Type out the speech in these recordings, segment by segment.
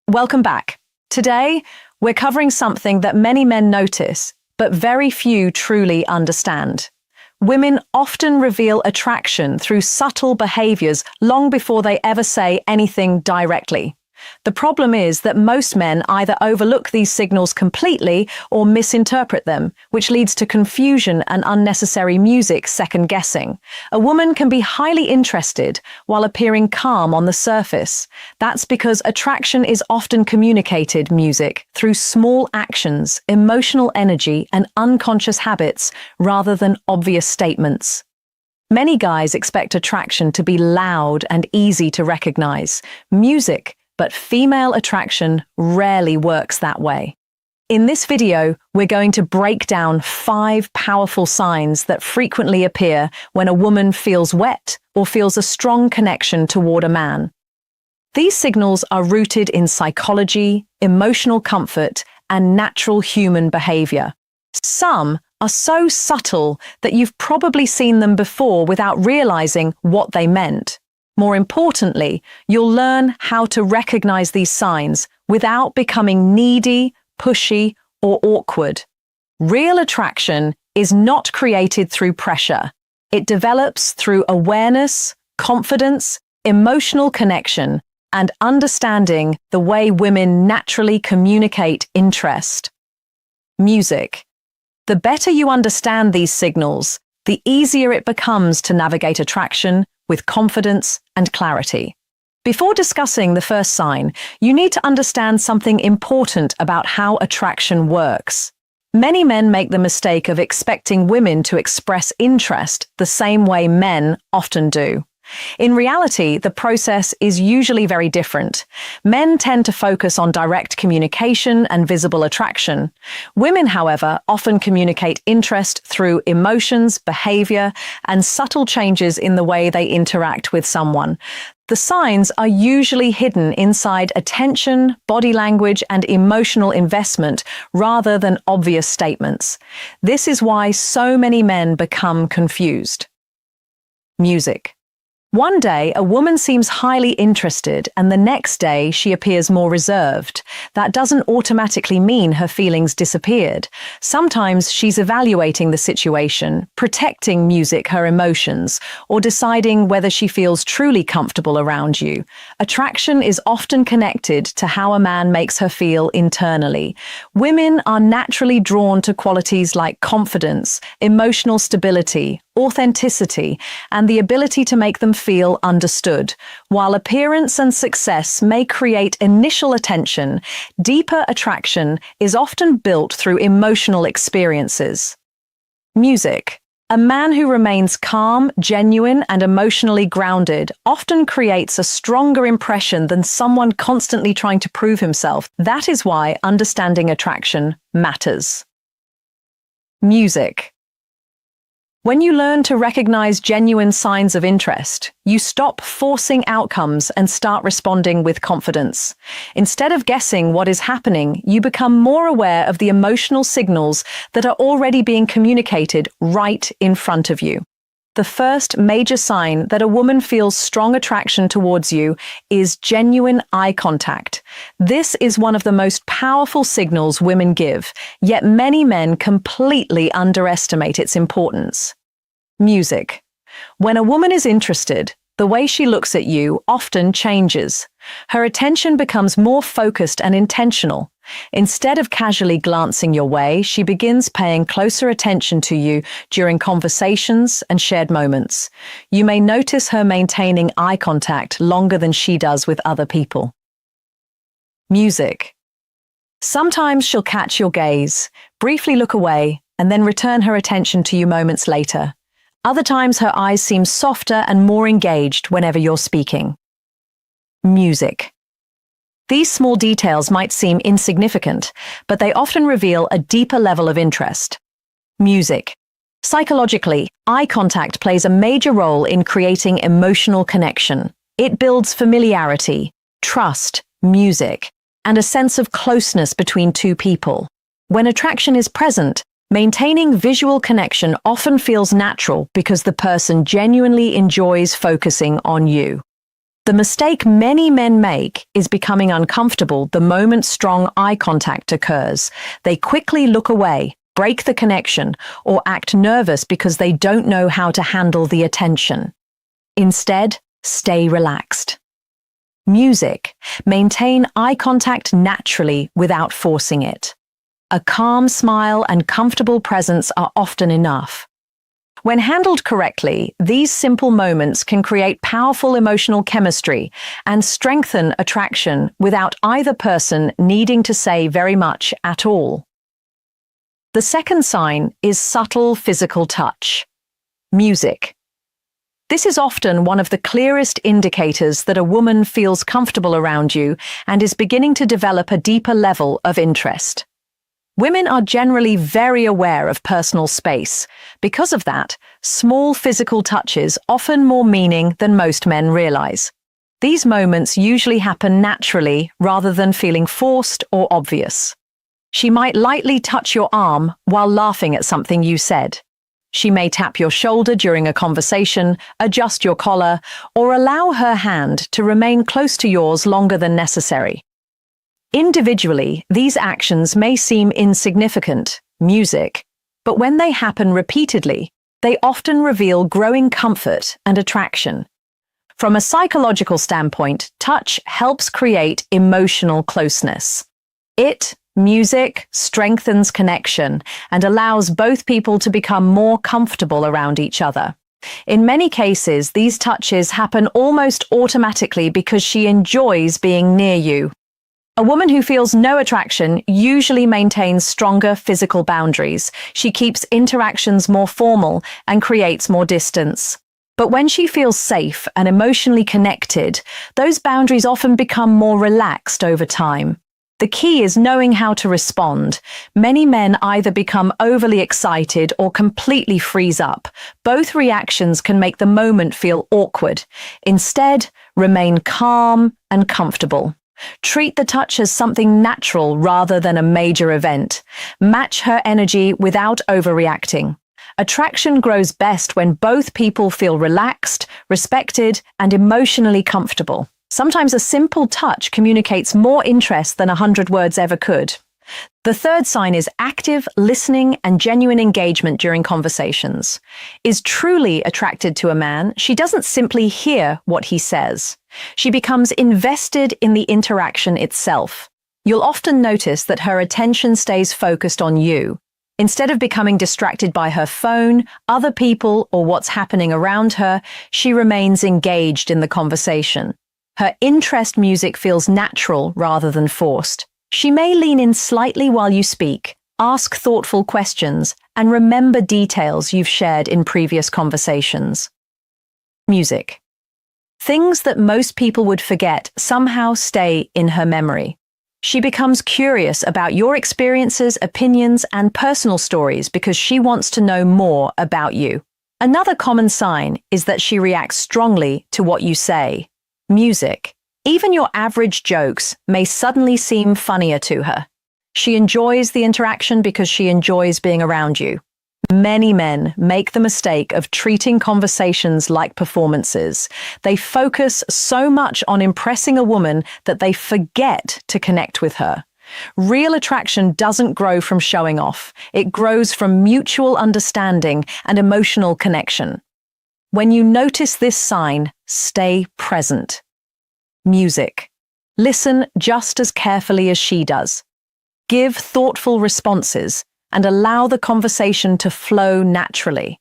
Welcome back. Today, we're covering something that many men notice, but very few truly understand. Women often reveal attraction through subtle behaviors long before they ever say anything directly. The problem is that most men either overlook these signals completely or misinterpret them, which leads to confusion and unnecessary music second-guessing. A woman can be highly interested while appearing calm on the surface. That's because attraction is often communicated music through small actions, emotional energy, and unconscious habits rather than obvious statements. Many guys expect attraction to be loud and easy to recognize. But female attraction rarely works that way. In this video, we're going to break down 5 powerful signs that frequently appear when a woman feels wet or feels a strong connection toward a man. These signals are rooted in psychology, emotional comfort, and natural human behavior. Some are so subtle that you've probably seen them before without realizing what they meant. More importantly, you'll learn how to recognize these signs without becoming needy, pushy, or awkward. Real attraction is not created through pressure. It develops through awareness, confidence, emotional connection, and understanding the way women naturally communicate interest. Music. The better you understand these signals, the easier it becomes to navigate attraction with confidence and clarity. Before discussing the first sign, you need to understand something important about how attraction works. Many men make the mistake of expecting women to express interest the same way men often do. In reality, the process is usually very different. Men tend to focus on direct communication and visible attraction. Women, however, often communicate interest through emotions, behavior, and subtle changes in the way they interact with someone. The signs are usually hidden inside attention, body language, and emotional investment rather than obvious statements. This is why so many men become confused. Music. One day, a woman seems highly interested, and the next day she appears more reserved. That doesn't automatically mean her feelings disappeared. Sometimes she's evaluating the situation, protecting her emotions, or deciding whether she feels truly comfortable around you. Attraction is often connected to how a man makes her feel internally. Women are naturally drawn to qualities like confidence, emotional stability, authenticity, and the ability to make them feel understood. While appearance and success may create initial attention, deeper attraction is often built through emotional experiences. Music. A man who remains calm, genuine, and emotionally grounded often creates a stronger impression than someone constantly trying to prove himself. That is why understanding attraction matters. Music. When you learn to recognize genuine signs of interest, you stop forcing outcomes and start responding with confidence. Instead of guessing what is happening, you become more aware of the emotional signals that are already being communicated right in front of you. The first major sign that a woman feels strong attraction towards you is genuine eye contact. This is one of the most powerful signals women give, yet many men completely underestimate its importance. Music. When a woman is interested, the way she looks at you often changes. Her attention becomes more focused and intentional. Instead of casually glancing your way, she begins paying closer attention to you during conversations and shared moments. You may notice her maintaining eye contact longer than she does with other people. Music. Sometimes she'll catch your gaze, briefly look away, and then return her attention to you moments later. Other times her eyes seem softer and more engaged whenever you're speaking. Music. These small details might seem insignificant, but they often reveal a deeper level of interest. Music. Psychologically, eye contact plays a major role in creating emotional connection. It builds familiarity, trust, music, and a sense of closeness between two people. When attraction is present, maintaining visual connection often feels natural because the person genuinely enjoys focusing on you. The mistake many men make is becoming uncomfortable the moment strong eye contact occurs. They quickly look away, break the connection, or act nervous because they don't know how to handle the attention. Instead, stay relaxed. Music. Maintain eye contact naturally without forcing it. A calm smile and comfortable presence are often enough. When handled correctly, these simple moments can create powerful emotional chemistry and strengthen attraction without either person needing to say very much at all. The second sign is subtle physical touch. Music. This is often one of the clearest indicators that a woman feels comfortable around you and is beginning to develop a deeper level of interest. Women are generally very aware of personal space. Because of that, small physical touches often more meaning than most men realize. These moments usually happen naturally rather than feeling forced or obvious. She might lightly touch your arm while laughing at something you said. She may tap your shoulder during a conversation, adjust your collar, or allow her hand to remain close to yours longer than necessary. Individually, these actions may seem insignificant, music, but when they happen repeatedly, they often reveal growing comfort and attraction. From a psychological standpoint, touch helps create emotional closeness. Music strengthens connection and allows both people to become more comfortable around each other. In many cases, these touches happen almost automatically because she enjoys being near you. A woman who feels no attraction usually maintains stronger physical boundaries. She keeps interactions more formal and creates more distance. But when she feels safe and emotionally connected, those boundaries often become more relaxed over time. The key is knowing how to respond. Many men either become overly excited or completely freeze up. Both reactions can make the moment feel awkward. Instead, remain calm and comfortable. Treat the touch as something natural rather than a major event. Match her energy without overreacting. Attraction grows best when both people feel relaxed, respected, and emotionally comfortable. Sometimes a simple touch communicates more interest than 100 words ever could. The third sign is active listening and genuine engagement during conversations. Is truly attracted to a man, she doesn't simply hear what he says. She becomes invested in the interaction itself. You'll often notice that her attention stays focused on you. Instead of becoming distracted by her phone, other people, or what's happening around her, she remains engaged in the conversation. Her interest music feels natural rather than forced. She may lean in slightly while you speak, ask thoughtful questions, and remember details you've shared in previous conversations. Music. Things that most people would forget somehow stay in her memory. She becomes curious about your experiences, opinions, and personal stories because she wants to know more about you. Another common sign is that she reacts strongly to what you say. Music. Even your average jokes may suddenly seem funnier to her. She enjoys the interaction because she enjoys being around you. Many men make the mistake of treating conversations like performances. They focus so much on impressing a woman that they forget to connect with her. Real attraction doesn't grow from showing off. It grows from mutual understanding and emotional connection. When you notice this sign, stay present. Music. Listen just as carefully as she does. Give thoughtful responses and allow the conversation to flow naturally.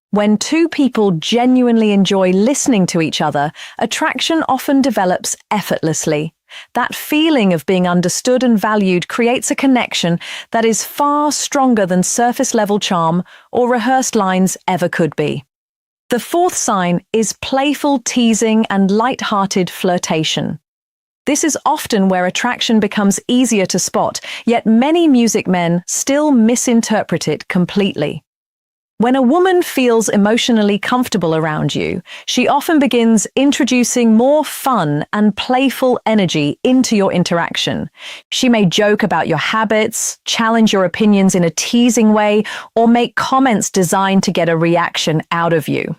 When two people genuinely enjoy listening to each other, attraction often develops effortlessly. That feeling of being understood and valued creates a connection that is far stronger than surface-level charm or rehearsed lines ever could be. The fourth sign is playful teasing and light-hearted flirtation. This is often where attraction becomes easier to spot, yet many music men still misinterpret it completely. When a woman feels emotionally comfortable around you, she often begins introducing more fun and playful energy into your interaction. She may joke about your habits, challenge your opinions in a teasing way, or make comments designed to get a reaction out of you.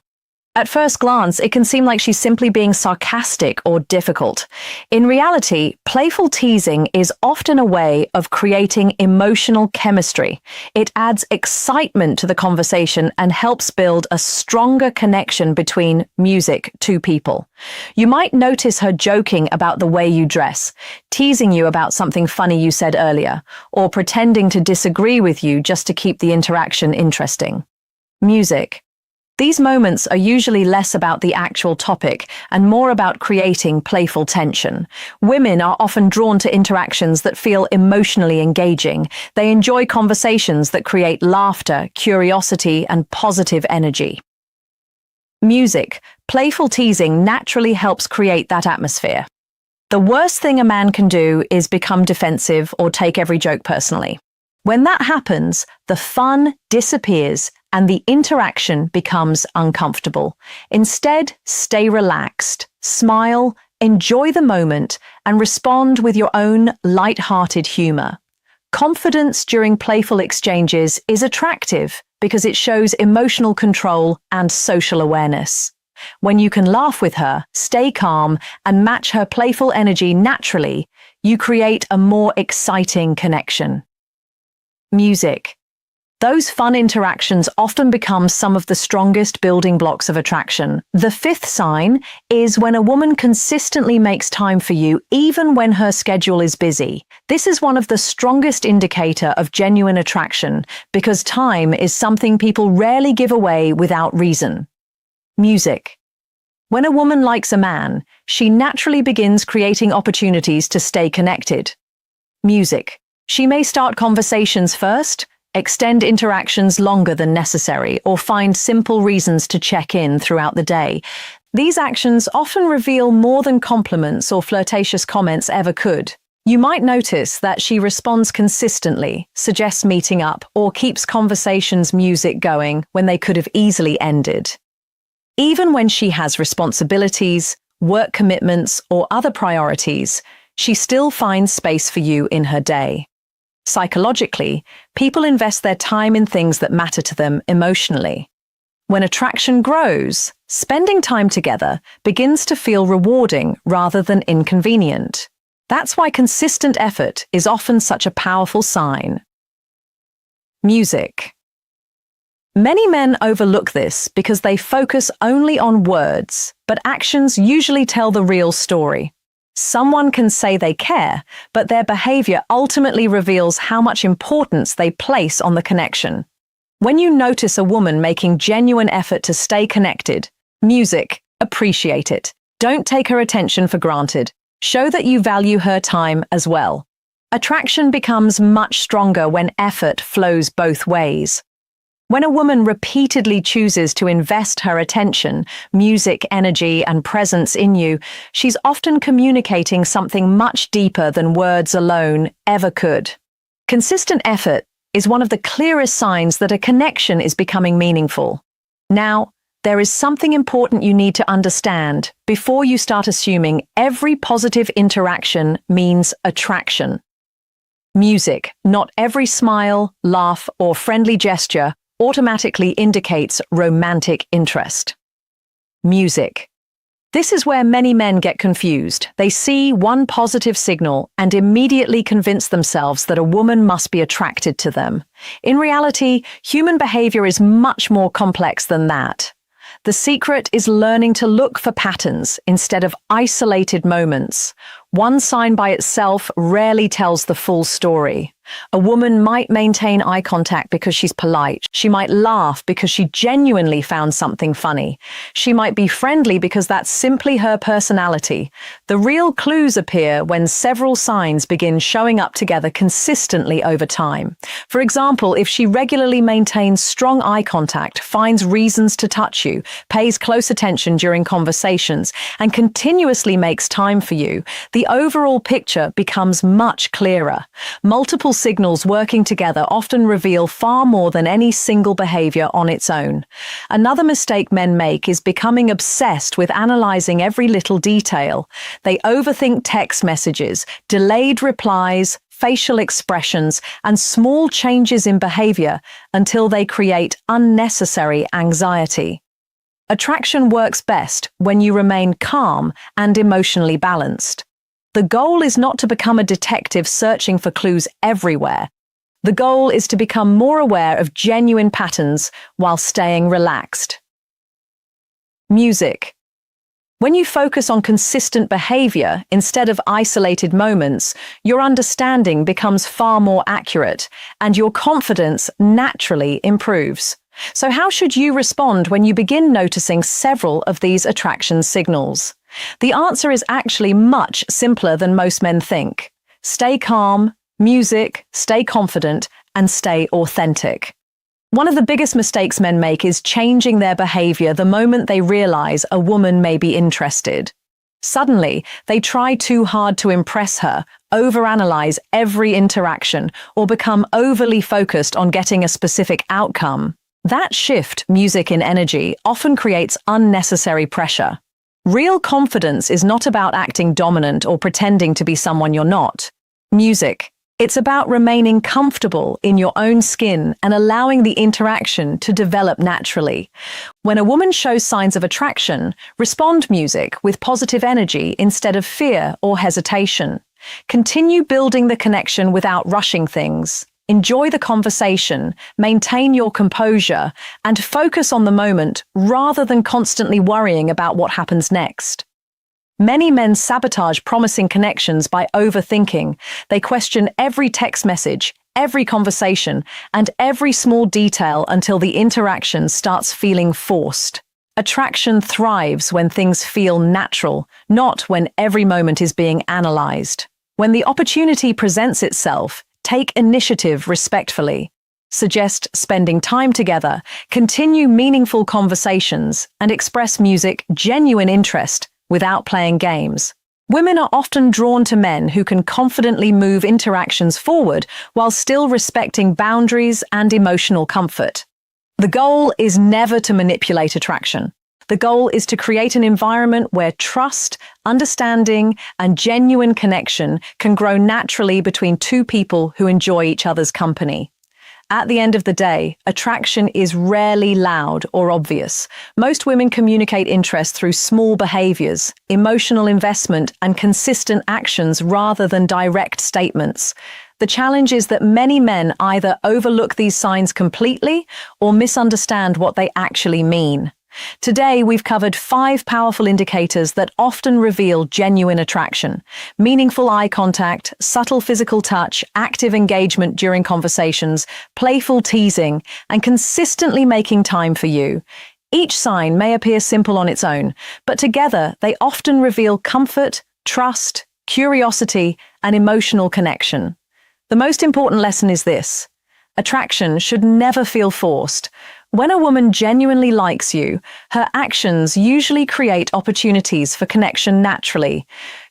At first glance, it can seem like she's simply being sarcastic or difficult. In reality, playful teasing is often a way of creating emotional chemistry. It adds excitement to the conversation and helps build a stronger connection between two people. You might notice her joking about the way you dress, teasing you about something funny you said earlier, or pretending to disagree with you just to keep the interaction interesting. Music. These moments are usually less about the actual topic and more about creating playful tension. Women are often drawn to interactions that feel emotionally engaging. They enjoy conversations that create laughter, curiosity, and positive energy. Music. Playful teasing naturally helps create that atmosphere. The worst thing a man can do is become defensive or take every joke personally. When that happens, the fun disappears and the interaction becomes uncomfortable. Instead, stay relaxed, smile, enjoy the moment, and respond with your own light-hearted humor. Confidence during playful exchanges is attractive because it shows emotional control and social awareness. When you can laugh with her, stay calm, and match her playful energy naturally, you create a more exciting connection. Music. Those fun interactions often become some of the strongest building blocks of attraction. The fifth sign is when a woman consistently makes time for you even when her schedule is busy. This is one of the strongest indicators of genuine attraction because time is something people rarely give away without reason. Music. When a woman likes a man, she naturally begins creating opportunities to stay connected. Music. She may start conversations first, extend interactions longer than necessary, or find simple reasons to check in throughout the day. These actions often reveal more than compliments or flirtatious comments ever could. You might notice that she responds consistently, suggests meeting up, or keeps conversations music going when they could have easily ended. Even when she has responsibilities, work commitments, or other priorities, she still finds space for you in her day. Psychologically, people invest their time in things that matter to them emotionally. When attraction grows, spending time together begins to feel rewarding rather than inconvenient. That's why consistent effort is often such a powerful sign. Music. Many men overlook this because they focus only on words, but actions usually tell the real story. Someone can say they care, but their behavior ultimately reveals how much importance they place on the connection. When you notice a woman making genuine effort to stay connected, appreciate it. Don't take her attention for granted. Show that you value her time as well. Attraction becomes much stronger when effort flows both ways. When a woman repeatedly chooses to invest her attention, energy, and presence in you, she's often communicating something much deeper than words alone ever could. Consistent effort is one of the clearest signs that a connection is becoming meaningful. Now, there is something important you need to understand before you start assuming every positive interaction means attraction. Not every smile, laugh, or friendly gesture automatically indicates romantic interest. This is where many men get confused. They see one positive signal and immediately convince themselves that a woman must be attracted to them. In reality, human behavior is much more complex than that. The secret is learning to look for patterns instead of isolated moments. One sign by itself rarely tells the full story. A woman might maintain eye contact because she's polite. She might laugh because she genuinely found something funny. She might be friendly because that's simply her personality. The real clues appear when several signs begin showing up together consistently over time. For example, if she regularly maintains strong eye contact, finds reasons to touch you, pays close attention during conversations, and continuously makes time for you, the overall picture becomes much clearer. Multiple signals working together often reveal far more than any single behavior on its own. Another mistake men make is becoming obsessed with analyzing every little detail. They overthink text messages, delayed replies, facial expressions, and small changes in behavior until they create unnecessary anxiety. Attraction works best when you remain calm and emotionally balanced. The goal is not to become a detective searching for clues everywhere. The goal is to become more aware of genuine patterns while staying relaxed. Music. When you focus on consistent behavior instead of isolated moments, your understanding becomes far more accurate and your confidence naturally improves. So how should you respond when you begin noticing several of these attraction signals? The answer is actually much simpler than most men think. Stay calm, music, stay confident, and stay authentic. One of the biggest mistakes men make is changing their behavior the moment they realize a woman may be interested. Suddenly, they try too hard to impress her, overanalyze every interaction, or become overly focused on getting a specific outcome. That shift, music in energy, often creates unnecessary pressure. Real confidence is not about acting dominant or pretending to be someone you're not. Music. It's about remaining comfortable in your own skin and allowing the interaction to develop naturally. When a woman shows signs of attraction, respond music with positive energy instead of fear or hesitation. Continue building the connection without rushing things. Enjoy the conversation, maintain your composure, and focus on the moment rather than constantly worrying about what happens next. Many men sabotage promising connections by overthinking. They question every text message, every conversation, and every small detail until the interaction starts feeling forced. Attraction thrives when things feel natural, not when every moment is being analyzed. When the opportunity presents itself, take initiative respectfully. Suggest spending time together, continue meaningful conversations, and express music genuine interest without playing games. Women are often drawn to men who can confidently move interactions forward while still respecting boundaries and emotional comfort. The goal is never to manipulate attraction. The goal is to create an environment where trust, understanding, and genuine connection can grow naturally between two people who enjoy each other's company. At the end of the day, attraction is rarely loud or obvious. Most women communicate interest through small behaviors, emotional investment, and consistent actions rather than direct statements. The challenge is that many men either overlook these signs completely or misunderstand what they actually mean. Today, we've covered 5 powerful indicators that often reveal genuine attraction: meaningful eye contact, subtle physical touch, active engagement during conversations, playful teasing, and consistently making time for you. Each sign may appear simple on its own, but together they often reveal comfort, trust, curiosity, and emotional connection. The most important lesson is this: attraction should never feel forced. When a woman genuinely likes you, her actions usually create opportunities for connection naturally.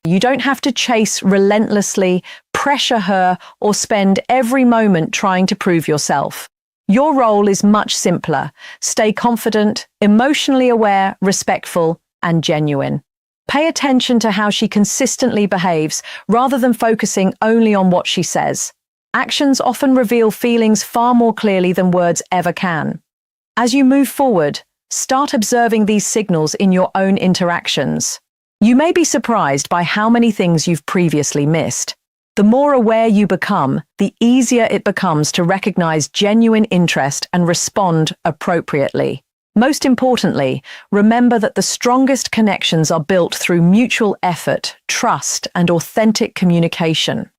You don't have to chase relentlessly, pressure her, or spend every moment trying to prove yourself. Your role is much simpler. Stay confident, emotionally aware, respectful, and genuine. Pay attention to how she consistently behaves rather than focusing only on what she says. Actions often reveal feelings far more clearly than words ever can. As you move forward, start observing these signals in your own interactions. You may be surprised by how many things you've previously missed. The more aware you become, the easier it becomes to recognize genuine interest and respond appropriately. Most importantly, remember that the strongest connections are built through mutual effort, trust, and authentic communication.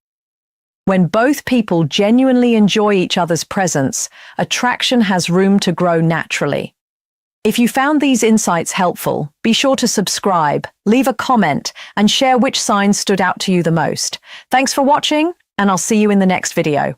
When both people genuinely enjoy each other's presence, attraction has room to grow naturally. If you found these insights helpful, be sure to subscribe, leave a comment, and share which signs stood out to you the most. Thanks for watching, and I'll see you in the next video.